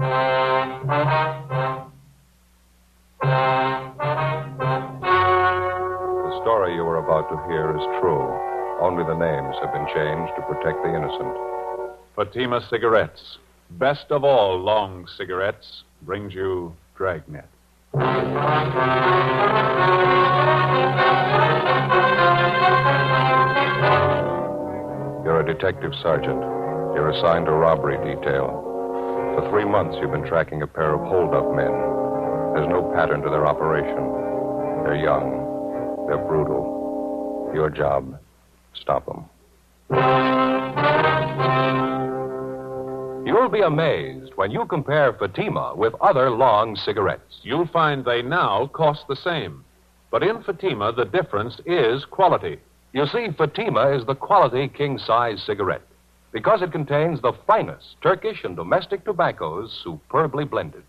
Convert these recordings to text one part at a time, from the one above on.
The story you are about to hear is true. Only the names have been changed to protect the innocent. Fatima Cigarettes, best of all long cigarettes, brings you Dragnet. You're a detective sergeant. You're assigned to robbery detail. For 3 months, you've been tracking a pair of hold-up men. There's no pattern to their operation. They're young. They're brutal. Your job, stop them. You'll be amazed when you compare Fatima with other long cigarettes. You'll find they now cost the same. But in Fatima, the difference is quality. You see, Fatima is the quality king-size cigarette because it contains the finest Turkish and domestic tobaccos superbly blended.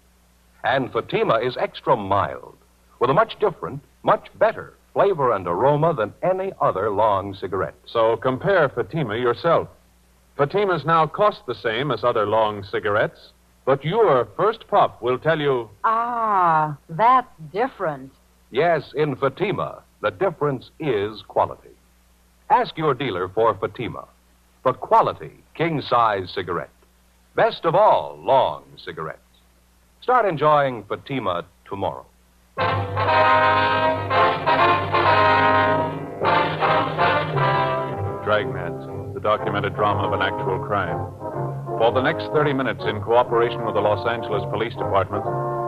And Fatima is extra mild with a much different, much better flavor and aroma than any other long cigarette. So compare Fatima yourself. Fatimas now cost the same as other long cigarettes, but your first puff will tell you... Ah, that's different. Yes, in Fatima, the difference is quality. Ask your dealer for Fatima, the quality king-size cigarette. Best of all long cigarettes. Start enjoying Fatima tomorrow. Dragnet, the documented drama of an actual crime. For the next 30 minutes, in cooperation with the Los Angeles Police Department,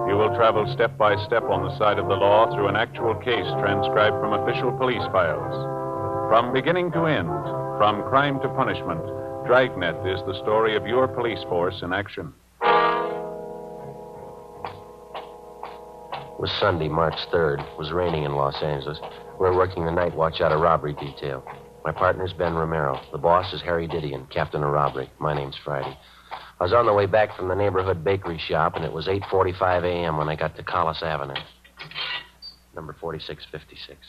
you will travel step by step on the side of the law through an actual case transcribed from official police files. From beginning to end, from crime to punishment, Dragnet is the story of your police force in action. It was Sunday, March 3rd. It was raining in Los Angeles. We were working the night watch out of robbery detail. My partner's Ben Romero. The boss is Harry Didion, captain of robbery. My name's Friday. I was on the way back from the neighborhood bakery shop, and it was 8:45 a.m. when I got to Collis Avenue. Number 4656.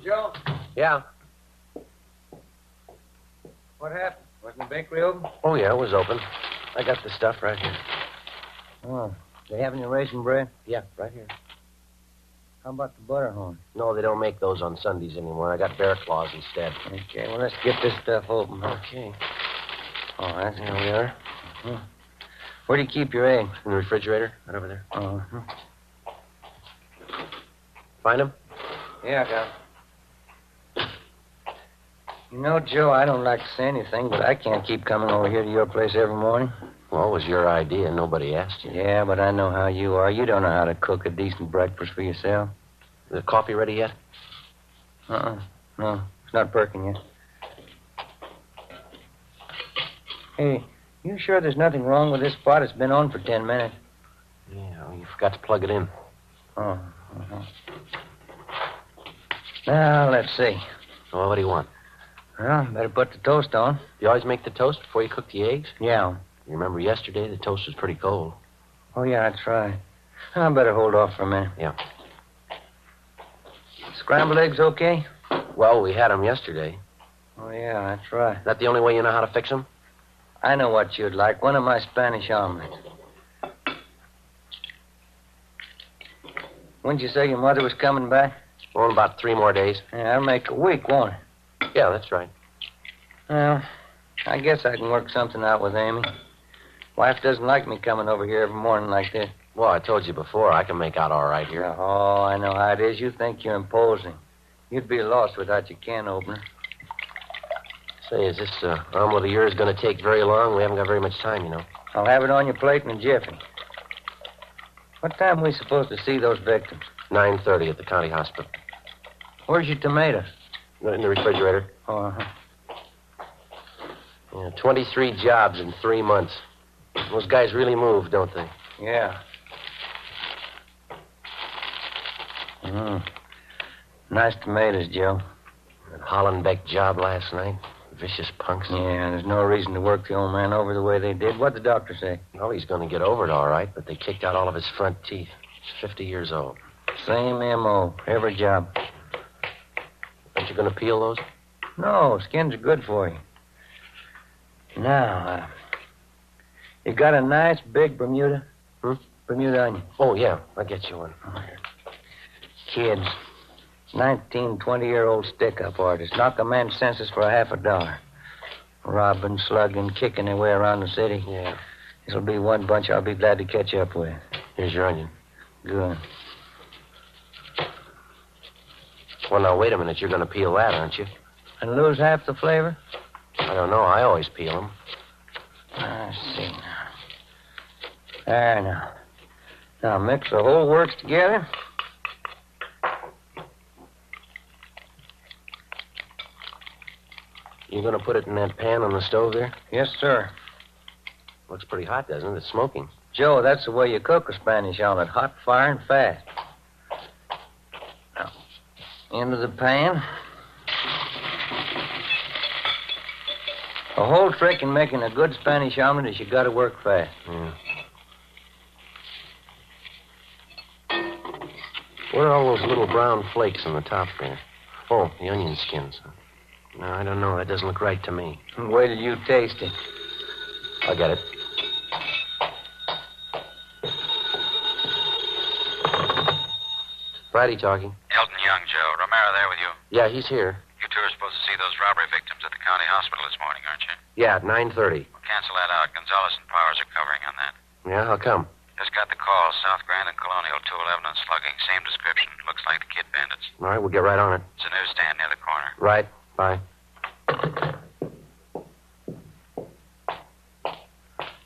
Joe? Yeah. What happened? Wasn't the bakery open? Oh, yeah, it was open. I got the stuff right here. Oh. They have any raisin bread? Yeah, right here. How about the butter horn? No, they don't make those on Sundays anymore. I got bear claws instead. Okay, well, let's get this stuff open. Okay. All right. Here we are. Uh-huh. Where do you keep your eggs? In the refrigerator, right over there. Uh-huh. Find them? Yeah, I got 'em. You know, Joe, I don't like to say anything, but I can't keep coming over here to your place every morning. Well, it was your idea. Nobody asked you. Yeah, but I know how you are. You don't know how to cook a decent breakfast for yourself. Is the coffee ready yet? No, it's not perking yet. Hey, you sure there's nothing wrong with this pot? It's been on for 10 minutes. Yeah, well, you forgot to plug it in. Oh, uh-huh. Now, let's see. Well, what do you want? Well, better put the toast on. You always make the toast before you cook the eggs? Yeah. You remember yesterday the toast was pretty cold. Oh, yeah, that's right. I better hold off for a minute. Yeah. Scrambled eggs okay? Well, we had them yesterday. Oh, yeah, that's right. Is that the only way you know how to fix them? I know what you'd like. One of my Spanish omelets. When'd you say your mother was coming back? Well, in about 3 more days. Yeah, that'll make a week, won't it? Yeah, that's right. Well, I guess I can work something out with Amy. Wife doesn't like me coming over here every morning like this. Well, I told you before, I can make out all right here. Oh, I know how it is. You think you're imposing. You'd be lost without your can opener. Say, is this omelet of yours going to take very long? We haven't got very much time, you know. I'll have it on your plate in a jiffy. What time are we supposed to see those victims? 9:30 at the county hospital. Where's your tomatoes? In the refrigerator. Oh, uh-huh. Yeah, 23 jobs in 3 months. Those guys really move, don't they? Yeah. Nice tomatoes, Joe. That Hollenbeck job last night. Vicious punks. Yeah, there's no reason to work the old man over the way they did. What'd the doctor say? Well, he's going to get over it all right, but they kicked out all of his front teeth. He's 50 years old. Same M.O. Every job. Aren't you going to peel those? No, skins are good for you. Now, you got a nice big Bermuda? Bermuda onion. Oh, yeah. I'll get you one. Kids. 19, 20-year-old stick-up artists. Knock a man's senses for $50. Robbing, slugging, kicking their way around the city. Yeah. This'll be one bunch I'll be glad to catch up with. Here's your onion. Good. Well, now, wait a minute. You're going to peel that, aren't you? And lose half the flavor? I don't know. I always peel them. I see now. There now. Now mix the whole works together. You going to put it in that pan on the stove there? Yes, sir. Looks pretty hot, doesn't it? It's smoking. Joe, that's the way you cook a Spanish omelet. Hot, fire, and fast. Now, into the pan. The whole trick in making a good Spanish omelet is you got to work fast. Yeah. What are all those little brown flakes on the top there? Oh, the onion skins. No, I don't know. That doesn't look right to me. Wait till you taste it. I'll get it. Friday talking. Elton Young, Joe. Romero there with you. Yeah, he's here. You two are supposed to see those robbery victims at the county hospital this morning, aren't you? Yeah, at 9:30. Well, cancel that out. Gonzalez and Powers are covering on that. Yeah, how come? Just got the call. South Grand and Colonial, 211 on slugging. Same description. Looks like the kid bandits. All right, we'll get right on it. It's a newsstand near the corner. Right. Bye.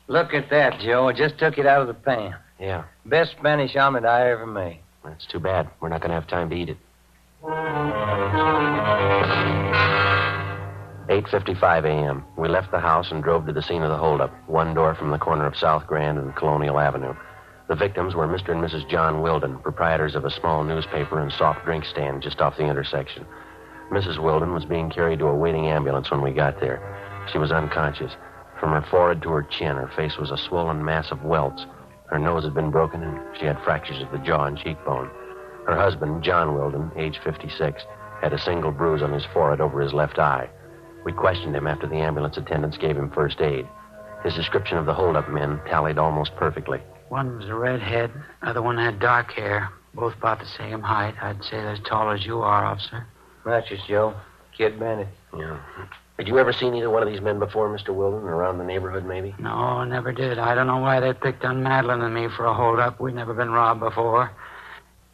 Look at that, Joe. I just took it out of the pan. Yeah, Best Spanish omelet I ever made. that's too bad. We're not going to have time to eat it. 8:55 a.m. We left the house and drove to the scene of the holdup, one door from the corner of South Grand and Colonial Avenue. The victims were Mr. and Mrs. John Wilden, proprietors of a small newspaper and soft drink stand just off the intersection. Mrs. Wilden was being carried to a waiting ambulance when we got there. She was unconscious. From her forehead to her chin, her face was a swollen mass of welts. Her nose had been broken, and she had fractures of the jaw and cheekbone. Her husband, John Wilden, age 56, had a single bruise on his forehead over his left eye. We questioned him after the ambulance attendants gave him first aid. His description of the holdup men tallied almost perfectly. One was a redhead, other one had dark hair. Both about the same height. I'd say they're as tall as you are, officer. Righteous, Joe. Kid bandit. Yeah. Had you ever seen either one of these men before, Mr. Wilden, or around the neighborhood, maybe? No, never did. I don't know why they picked on Madeline and me for a holdup. We'd never been robbed before.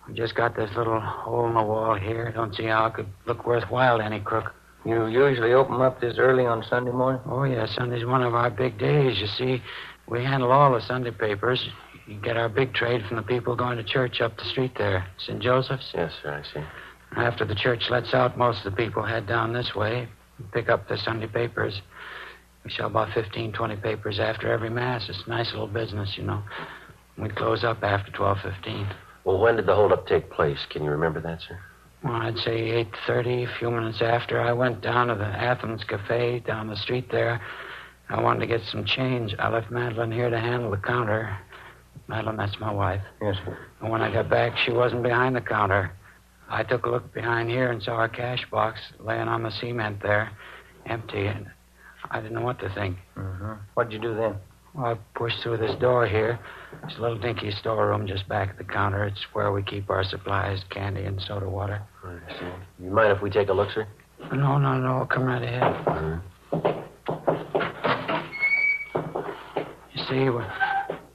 We just got this little hole in the wall here. Don't see how it could look worthwhile to any crook. You usually open up this early on Sunday morning? Oh, yeah, Sunday's one of our big days. You see, we handle all the Sunday papers. You get our big trade from the people going to church up the street there. St. Joseph's? Yes, sir, I see. After the church lets out, most of the people head down this way and pick up the Sunday papers. We sell about 15, 20 papers after every Mass. It's a nice little business, you know. We close up after 12:15. Well, when did the holdup take place? Can you remember that, sir? Well, I'd say 8:30, a few minutes after. I went down to the Athens Cafe down the street there. I wanted to get some change. I left Madeline here to handle the counter. Madeline, that's my wife. Yes, sir. And when I got back, she wasn't behind the counter. I took a look behind here and saw her cash box laying on the cement there, empty, and I didn't know what to think. Mm-hmm. What'd you do then? Well, I pushed through this door here. It's a little dinky storeroom just back at the counter. It's where we keep our supplies, candy and soda water. I see. You mind if we take a look, sir? No. Come right ahead. You see,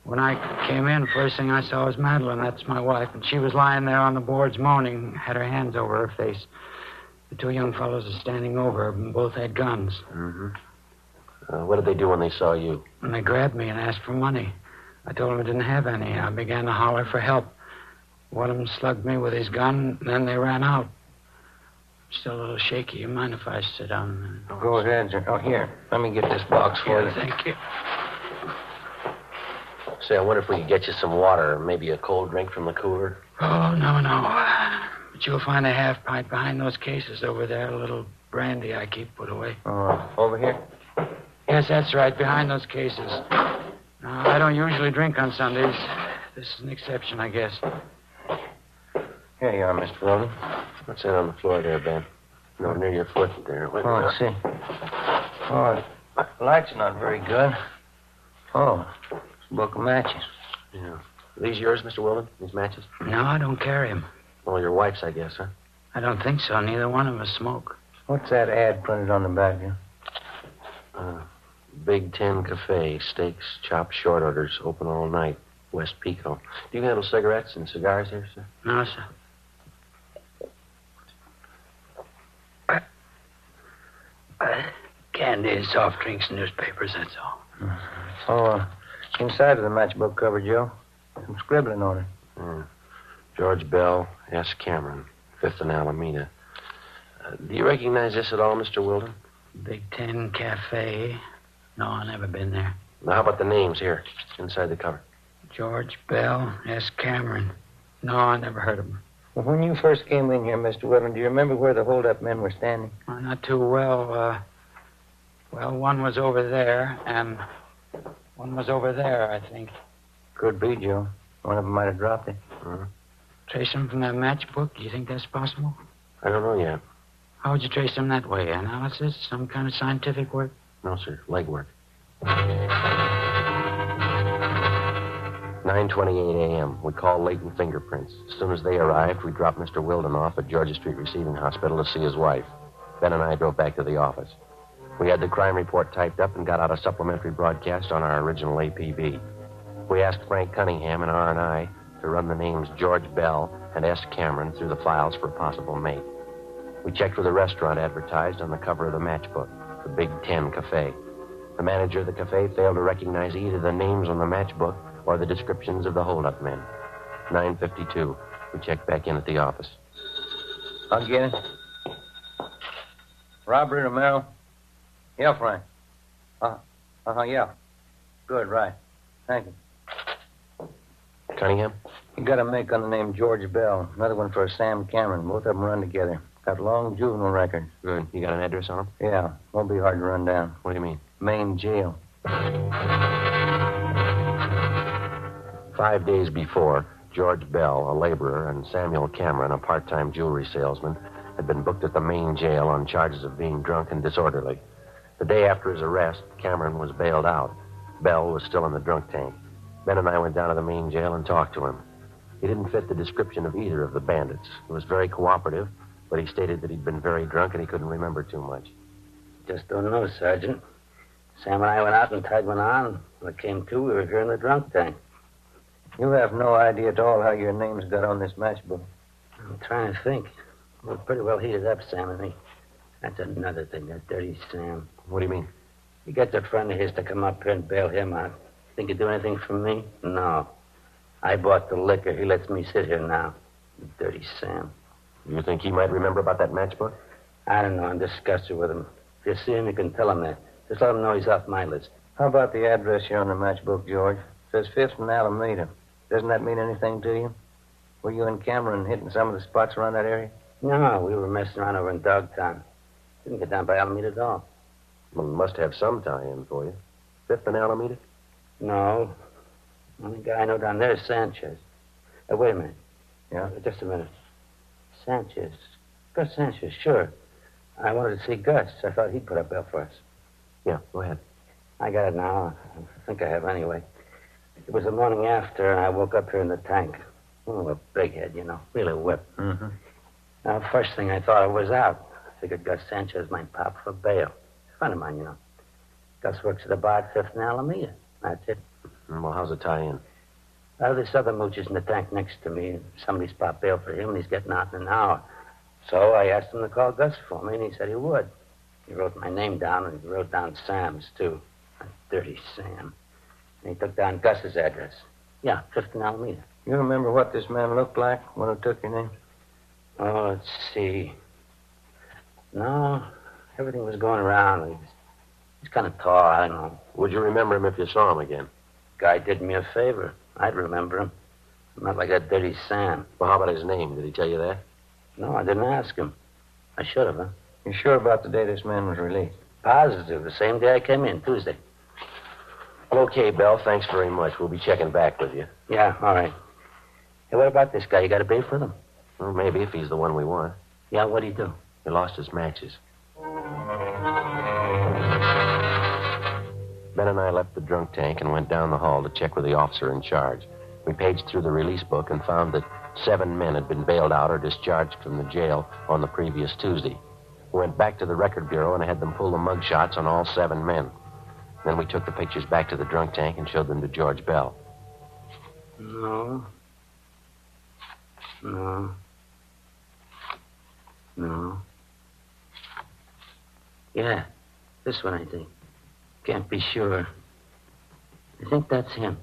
when I came in, first thing I saw was Madeline. That's my wife. And she was lying there on the boards moaning, had her hands over her face. The two young fellows were standing over her, and both had guns. Mm-hmm. What did they do when they saw you? And they grabbed me and asked for money. I told them I didn't have any. I began to holler for help. One of them slugged me with his gun, and then they ran out. Still a little shaky. You mind if I sit down a minute? Go ahead, sir. Oh, here. Let me get this box for you. Thank you. Say, I wonder if we could get you some water, or maybe a cold drink from the cooler. Oh, no. But you'll find a half pint behind those cases over there, a little brandy I keep put away. Oh, over here? Yes, that's right, behind those cases. No, I don't usually drink on Sundays. This is an exception, I guess. Here you are, Mr. Weldon. What's that on the floor there, Ben? No, near your foot there. Oh, I see. Oh, the light's not very good. Oh, it's a book of matches. Yeah. Are these yours, Mr. Weldon? These matches? No, I don't carry them. Well, your wife's, I guess, huh? I don't think so. Neither one of us smoke. What's that ad printed on the back here? Big Ten Cafe, steaks, chopped short orders, open all night, West Pico. Do you handle cigarettes and cigars here, sir? No, sir. Candy, soft drinks, newspapers, that's all. Oh, inside of the matchbook cover, Joe. Some scribbling on it. George Bell, S. Cameron, 5th and Alameda. Do you recognize this at all, Mr. Weldon? Big Ten Cafe. No, I've never been there. Now, how about the names here, inside the cover? George Bell, S. Cameron. No, I never heard of him. Well, when you first came in here, Mr. Weldon, do you remember where the hold-up men were standing? Well, not too well. One was over there, and one was over there, I think. Could be, Joe. One of them might have dropped it. Trace them from that matchbook? Do you think that's possible? I don't know yet. How would you trace them that way? Analysis? Some kind of scientific work? No, sir. Legwork. 9:28 a.m. We call latent fingerprints. As soon as they arrived, we dropped Mr. Weldon off at Georgia Street Receiving Hospital to see his wife. Ben and I drove back to the office. We had the crime report typed up and got out a supplementary broadcast on our original APB. We asked Frank Cunningham and R&I to run the names George Bell and S. Cameron through the files for a possible mate. We checked with the restaurant advertised on the cover of the matchbook, the Big Ten Cafe. The manager of the cafe failed to recognize either the names on the matchbook or the descriptions of the hold-up men. 9:52. We checked back in at the office. I'll get it. Robbery, Romero? Yeah, Frank. Yeah. Good, right. Thank you. Cunningham? You got a make on the name George Bell. Another one for Sam Cameron. Both of them run together. Got long juvenile records. Good. You got an address on them? Yeah. Won't be hard to run down. What do you mean? Main jail. 5 days before, George Bell, a laborer, and Samuel Cameron, a part-time jewelry salesman, had been booked at the main jail on charges of being drunk and disorderly. The day after his arrest, Cameron was bailed out. Bell was still in the drunk tank. Ben and I went down to the main jail and talked to him. He didn't fit the description of either of the bandits. He was very cooperative, but he stated that he'd been very drunk and he couldn't remember too much. Just don't know, Sergeant. Sam and I went out and tied one on. When it came to, we were here in the drunk tank. You have no idea at all how your names got on this matchbook. I'm trying to think. We're pretty well heated up, Sam and me. That's another thing, that dirty Sam. What do you mean? He got that friend of his to come up here and bail him out. Think he'd do anything for me? No. I bought the liquor. He lets me sit here now. Dirty Sam. You think he might remember about that matchbook? I don't know. I'm disgusted with him. If you see him, you can tell him that. Just let him know he's off my list. How about the address here on the matchbook, George? It says 5th and Alameda. Doesn't that mean anything to you? Were you and Cameron hitting some of the spots around that area? No, we were messing around over in Dogtown. Didn't get down by Alameda at all. Well, it must have some tie-in for you. 5th and Alameda? No. Only guy I know down there is Sanchez. Wait a minute. Yeah? Just a minute. Sanchez. Gus Sanchez, sure. I wanted to see Gus. I thought he'd put up bail for us. Yeah, go ahead. I got it now. I think I have anyway. It was the morning after, and I woke up here in the tank. Oh, a big head, you know. Really whipped. Mm-hmm. Now, first thing I thought I was out. I figured Gus Sanchez might pop for bail. A friend of mine, you know. Gus works at the bar at 5th and Alameda. That's it. Well, how's the tie-in? This other mooch is in the tank next to me. Somebody's popped bail for him, and he's getting out in an hour. So I asked him to call Gus for me, and he said he would. He wrote my name down, and he wrote down Sam's, too. That dirty Sam. And he took down Gus's address. Yeah, 5th and Alameda. You remember what this man looked like when he took your name? Oh, let's see. No, everything was going around. He's kind of tall, I don't know. Would you remember him if you saw him again? Guy did me a favor. I'd remember him. Not like that dirty Sam. Well, how about his name? Did he tell you that? No, I didn't ask him. I should have, huh? You sure about the day this man was released? Positive. The same day I came in, Tuesday. Okay, Bell. Thanks very much. We'll be checking back with you. Yeah, all right. Hey, what about this guy? You got a brief with him? Well, maybe if he's the one we want. Yeah, what'd he do? He lost his matches. Ben and I left the drunk tank and went down the hall to check with the officer in charge. We paged through the release book and found that 7 men had been bailed out or discharged from the jail on the previous Tuesday. We went back to the record bureau and had them pull the mug shots on all 7 men. Then we took the pictures back to the drunk tank and showed them to George Bell. No. Yeah, this one, I think. Can't be sure. I think that's him.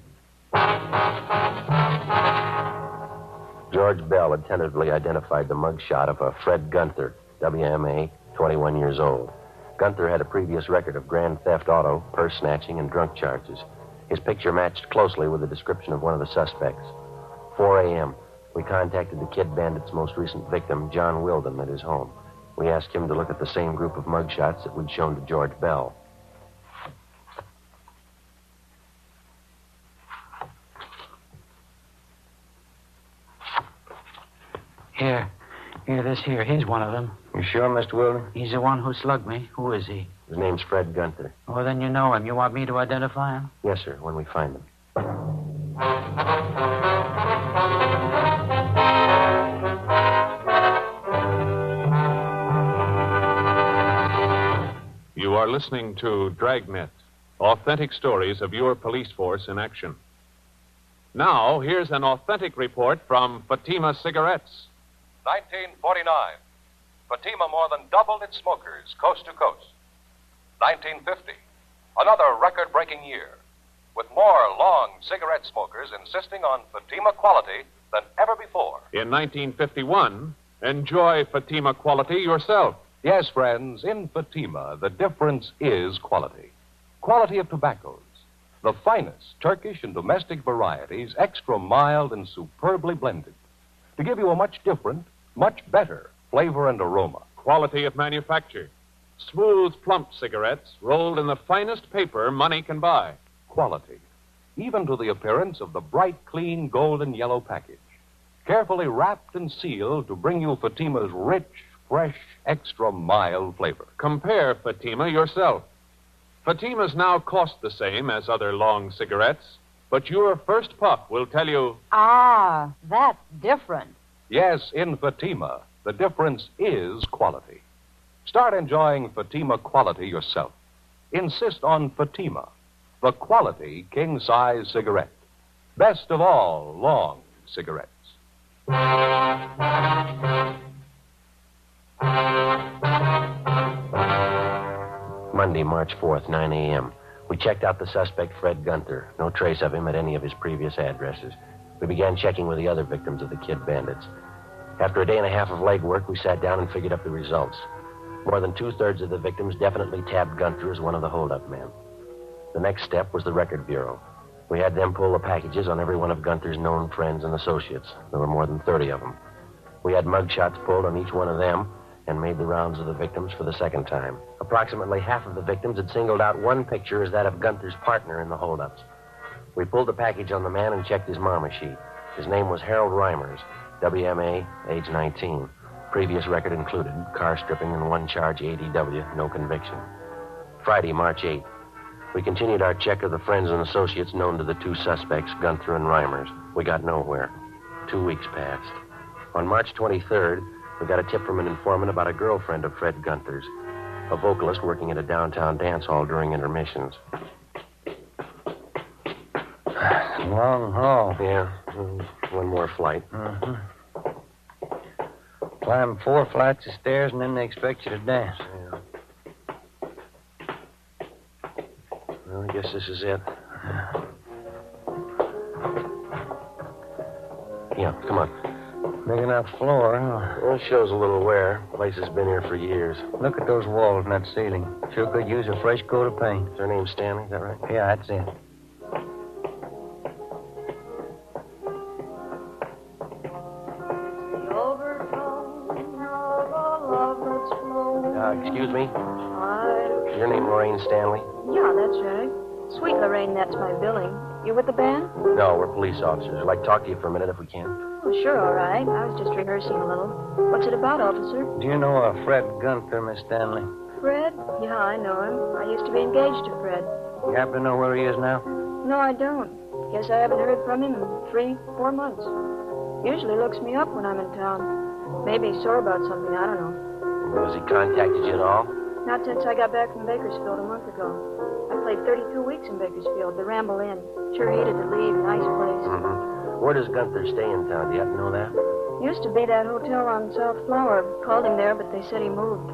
George Bell had tentatively identified the mug shot of a Fred Gunther, WMA, 21 years old. Gunther had a previous record of grand theft auto, purse snatching, and drunk charges. His picture matched closely with the description of one of the suspects. 4 a.m., we contacted the Kid Bandit's most recent victim, John Wilden, at his home. We asked him to look at the same group of mug shots that we'd shown to George Bell. Here's one of them. You sure, Mr. Wilden? He's the one who slugged me. Who is he? His name's Fred Gunther. Oh, then you know him. You want me to identify him? Yes, sir, when we find him. You are listening to Dragnet, authentic stories of your police force in action. Now, here's an authentic report from Fatima Cigarettes. 1949. Fatima more than doubled its smokers coast to coast. 1950. Another record-breaking year, with more long cigarette smokers insisting on Fatima quality than ever before. In 1951, enjoy Fatima quality yourself. Yes, friends, in Fatima, the difference is quality. Quality of tobaccos. The finest Turkish and domestic varieties, extra mild and superbly blended, to give you a much different, much better flavor and aroma. Quality of manufacture. Smooth, plump cigarettes rolled in the finest paper money can buy. Quality, even to the appearance of the bright, clean, golden yellow package. Carefully wrapped and sealed to bring you Fatima's rich, fresh, extra mild flavor. Compare Fatima yourself. Fatimas now cost the same as other long cigarettes, but your first puff will tell you... Ah, that's different. Yes, in Fatima, the difference is quality. Start enjoying Fatima quality yourself. Insist on Fatima, the quality king-size cigarette. Best of all long cigarettes. Monday, March 4th, 9 a.m. We checked out the suspect, Fred Gunther. No trace of him at any of his previous addresses. We began checking with the other victims of the Kid Bandits. After a day and a half of legwork, we sat down and figured up the results. More than 2/3 of the victims definitely tabbed Gunther as one of the holdup men. The next step was the record bureau. We had them pull the packages on every one of Gunther's known friends and associates. There were more than 30 of them. We had mug shots pulled on each one of them and made the rounds of the victims for the second time. Approximately half of the victims had singled out one picture as that of Gunther's partner in the holdups. We pulled the package on the man and checked his mama sheet. His name was Harold Reimers, WMA, age 19. Previous record included car stripping and 1 charge ADW, no conviction. Friday, March 8th. We continued our check of the friends and associates known to the 2 suspects, Gunther and Reimers. We got nowhere. 2 weeks passed. On March 23rd, we got a tip from an informant about a girlfriend of Fred Gunther's, a vocalist working at a downtown dance hall during intermissions. Long haul. Yeah, 1 more flight. Mm-hmm. Climb 4 flights of stairs, and then they expect you to dance. Yeah. Well, I guess this is it. Yeah, come on. Big enough floor, huh? Well, it shows a little wear. The place has been here for years. Look at those walls and that ceiling. Sure could use a fresh coat of paint. Is her name Stanley? Is that right? Yeah, that's it. Excuse me? What? Your name Lorraine Stanley? Yeah, that's right. Sweet Lorraine, that's my billing. You with the band? No, we're police officers. I'd like to talk to you for a minute if we can. Oh, sure, all right. I was just rehearsing a little. What's it about, officer? Do you know a Fred Gunther, Miss Stanley? Fred? Yeah, I know him. I used to be engaged to Fred. You happen to know where he is now? No, I don't. Guess I haven't heard from him in 3-4 months. Usually looks me up when I'm in town. Maybe he's sore about something, I don't know. Has he contacted you at all? Not since I got back from Bakersfield a month ago. I played 32 weeks in Bakersfield, the Ramble Inn. Sure hated to leave, nice place. Mm-hmm. Where does Gunther stay in town? Do you happen to know that? Used to be that hotel on South Flower. Called him there, but they said he moved.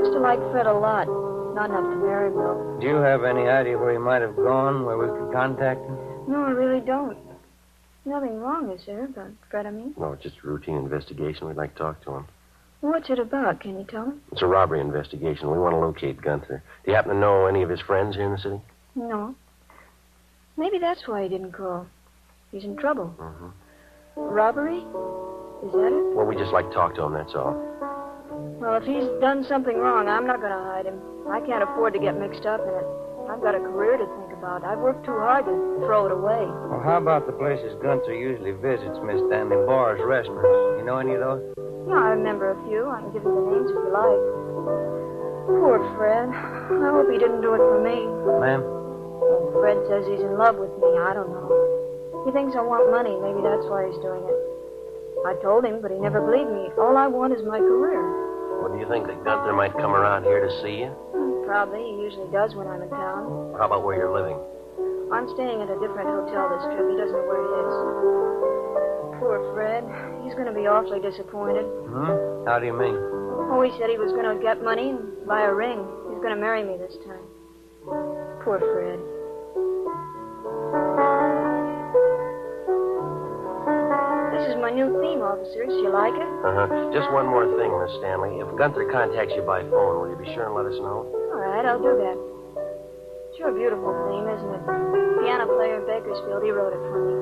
Used to like Fred a lot. Not enough to marry him, though. Do you have any idea where he might have gone, where we could contact him? No, I really don't. Nothing wrong, is there, about Fred, I mean? No, it's just a routine investigation. We'd like to talk to him. What's it about? Can you tell me? It's a robbery investigation. We want to locate Gunther. Do you happen to know any of his friends here in the city? No. Maybe that's why he didn't call. He's in trouble. Mm-hmm. Robbery? Is that it? Well, we just like to talk to him, that's all. Well, if he's done something wrong, I'm not going to hide him. I can't afford to get mixed up in it. I've got a career to think about. I've worked too hard to throw it away. Well, how about the places Gunther usually visits, Miss Stanley? Bars, restaurants. You know any of those? Yeah, I remember a few. I can give you the names if you like. Poor Fred. I hope he didn't do it for me. Ma'am? Well, Fred says he's in love with me. I don't know. He thinks I want money. Maybe that's why he's doing it. I told him, but he never believed me. All I want is my career. Well, do you think that Gunther might come around here to see you? Probably. He usually does when I'm in town. How about where you're living? I'm staying at a different hotel this trip. He doesn't know where it is. Poor Fred. He's going to be awfully disappointed. Hmm? How do you mean? Oh, he said he was going to get money and buy a ring. He's going to marry me this time. Poor Fred. This is my new theme, officers. You like it? Uh-huh. Just one more thing, Miss Stanley. If Gunther contacts you by phone, will you be sure and let us know? All right, I'll do that. Sure a beautiful theme, isn't it? Piano player in Bakersfield, he wrote it for me.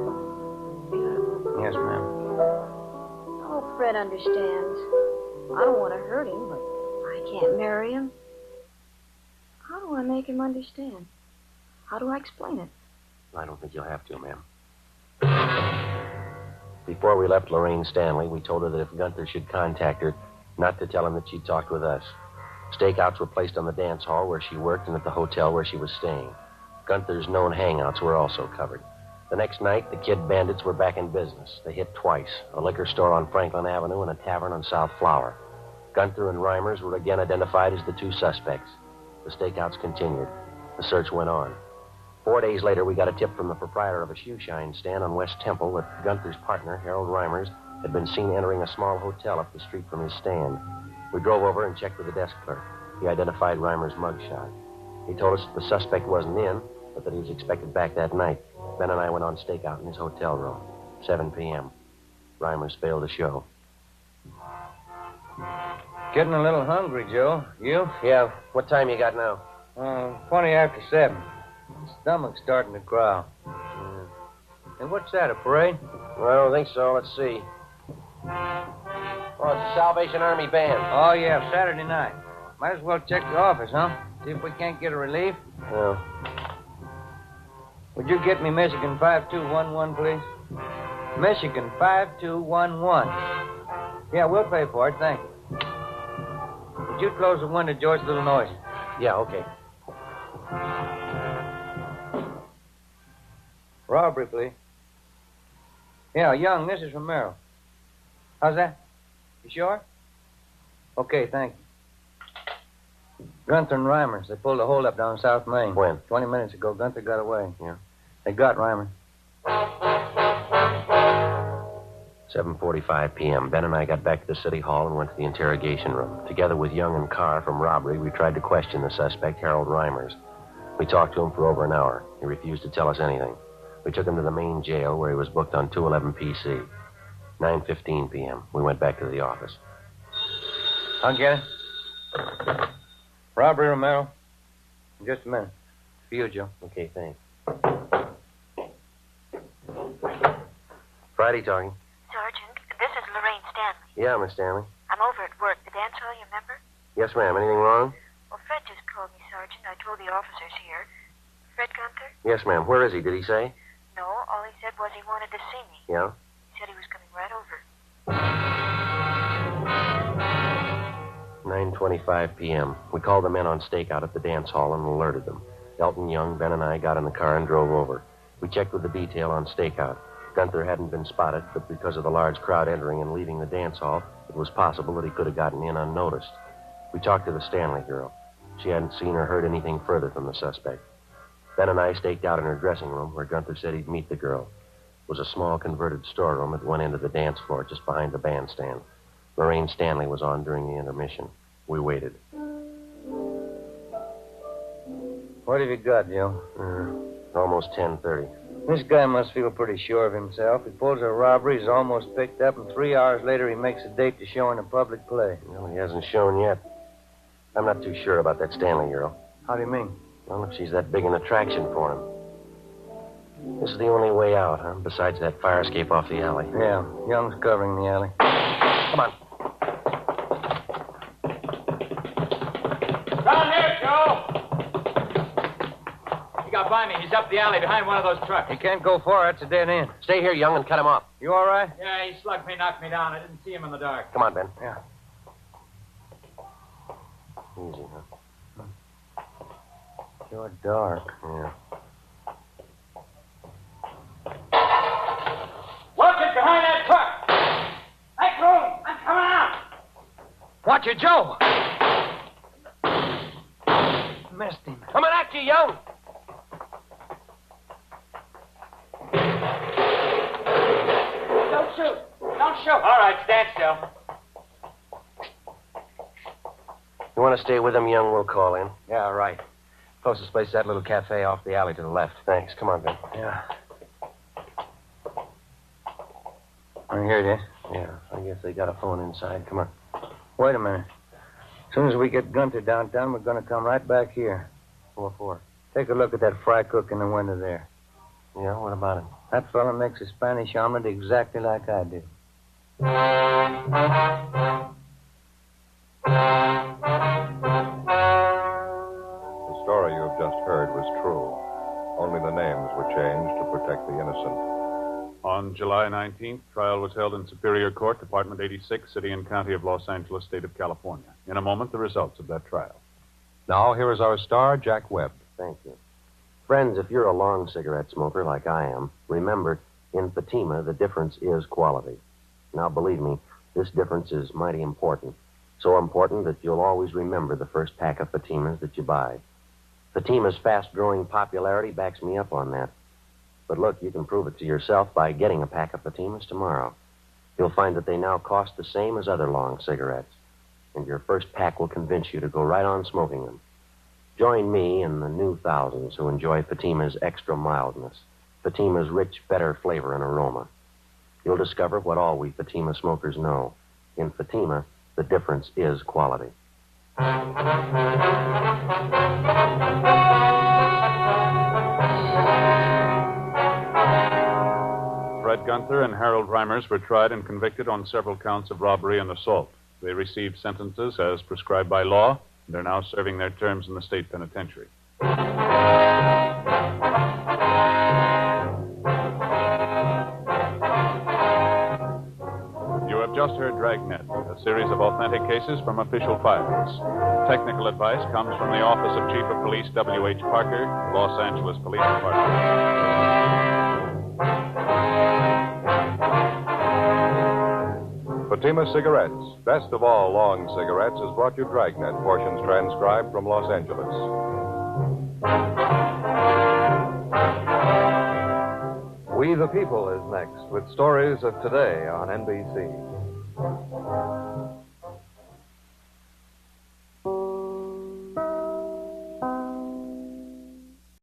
Beautiful. Yes, ma'am. I hope Fred understands. I don't want to hurt him, but I can't marry him. How do I make him understand? How do I explain it? I don't think you'll have to, ma'am. Before we left Lorraine Stanley, we told her that if Gunther should contact her, not to tell him that she'd talked with us. Stakeouts were placed on the dance hall where she worked and at the hotel where she was staying. Gunther's known hangouts were also covered. The next night, the Kid Bandits were back in business. They hit twice, a liquor store on Franklin Avenue and a tavern on South Flower. Gunther and Reimers were again identified as the two suspects. The stakeouts continued. The search went on. 4 days later, we got a tip from the proprietor of a shoe shine stand on West Temple that Gunther's partner, Harold Reimers, had been seen entering a small hotel up the street from his stand. We drove over and checked with the desk clerk. He identified Reimers' mugshot. He told us that the suspect wasn't in, but that he was expected back that night. Ben and I went on stakeout in his hotel room. 7 p.m. Reimers failed to show. Getting a little hungry, Joe. You? Yeah, what time you got now? 20 after 7. Stomach's starting to growl. Hey, what's that, a parade? Well, I don't think so. Let's see. Oh, it's the Salvation Army Band. Oh, yeah, Saturday night. Might as well check the office, huh? See if we can't get a relief. Yeah. Would you get me Michigan 5211, please? Michigan 5211. Yeah, we'll pay for it, thank you. Would you close the window, George? A little noisy. Yeah, okay. Robbery, please. Yeah, Young, this is from Merrill. How's that? You sure? Okay, thank you. Gunther and Reimers, they pulled a holdup down South Main. When? 20 minutes ago. Gunther got away. Yeah. They got Reimers. 7:45 p.m. Ben and I got back to the city hall and went to the interrogation room. Together with Young and Carr from robbery, we tried to question the suspect, Harold Reimers. We talked to him for over an hour. He refused to tell us anything. We took him to the main jail where he was booked on 211 PC. 9:15 p.m. We went back to the office. I'll get it. Robbery, Romero. In just a minute. For you, Joe. Okay, thanks. Friday talking. Sergeant, this is Lorraine Stanley. Yeah, Miss Stanley. I'm over at work. The dance hall, you remember? Yes, ma'am. Anything wrong? Well, Fred just called me, Sergeant. I told the officers here. Fred Gunther? Yes, ma'am. Where is he? Did he say? No, all he said was he wanted to see me. Yeah? He said he was coming right over. 9:25 p.m. We called the men on stakeout at the dance hall and alerted them. Elton Young, Ben, and I got in the car and drove over. We checked with the detail on stakeout. Gunther hadn't been spotted, but because of the large crowd entering and leaving the dance hall, it was possible that he could have gotten in unnoticed. We talked to the Stanley girl. She hadn't seen or heard anything further from the suspect. Ben and I staked out in her dressing room where Gunther said he'd meet the girl. It was a small converted storeroom at one end of the dance floor, just behind the bandstand. Lorraine Stanley was on during the intermission. We waited. What have you got, Joe? Almost 10:30. This guy must feel pretty sure of himself. He pulls a robbery, he's almost picked up, and 3 hours later he makes a date to show in a public play. Well, he hasn't shown yet. I'm not too sure about that Stanley girl. How do you mean? Well, if she's that big an attraction for him. This is the only way out, huh? Besides that fire escape off the alley. Yeah, Young's covering the alley. Come on. Down here, Joe! He got by me. He's up the alley behind one of those trucks. He can't go far. That's a dead end. Stay here, Young, and cut him off. You all right? Yeah, he slugged me, knocked me down. I didn't see him in the dark. Come on, Ben. Yeah. Easy, huh? Sure dark. Yeah. Watch it behind that truck! Make room! I'm coming out! Watch it, Joe! Missed him. Coming at you, Young! Don't shoot! Don't shoot! All right, stand still. You want to stay with him, Young? We'll call in. Yeah, right. Closest place is that little cafe off the alley to the left. Thanks. Come on, Ben. Yeah. I heard you. Yeah, I guess they got a phone inside. Come on. Wait a minute. As soon as we get Gunther downtown, we're going to come right back here. What for? Take a look at that fry cook in the window there. Yeah, what about him? That fella makes a Spanish omelet exactly like I do. The story you have just heard was true. Only the names were changed to protect the innocent. On July 19th, trial was held in Superior Court, Department 86, City and County of Los Angeles, State of California. In a moment, the results of that trial. Now, here is our star, Jack Webb. Thank you. Friends, if you're a long cigarette smoker like I am, remember, in Fatima, the difference is quality. Now, believe me, this difference is mighty important. So important that you'll always remember the first pack of Fatimas that you buy. Fatima's fast-growing popularity backs me up on that. But look, you can prove it to yourself by getting a pack of Fatimas tomorrow. You'll find that they now cost the same as other long cigarettes. And your first pack will convince you to go right on smoking them. Join me and the new thousands who enjoy Fatima's extra mildness, Fatima's rich, better flavor and aroma. You'll discover what all we Fatima smokers know. In Fatima, the difference is quality. Fred Gunther and Harold Reimers were tried and convicted on several counts of robbery and assault. They received sentences as prescribed by law, and are now serving their terms in the state penitentiary. You have just heard Dragnet, a series of authentic cases from official files. Technical advice comes from the Office of Chief of Police W.H. Parker, Los Angeles Police Department. Fatima Cigarettes, best of all long cigarettes, has brought you Dragnet, portions transcribed from Los Angeles. We the People is next, with stories of today on NBC.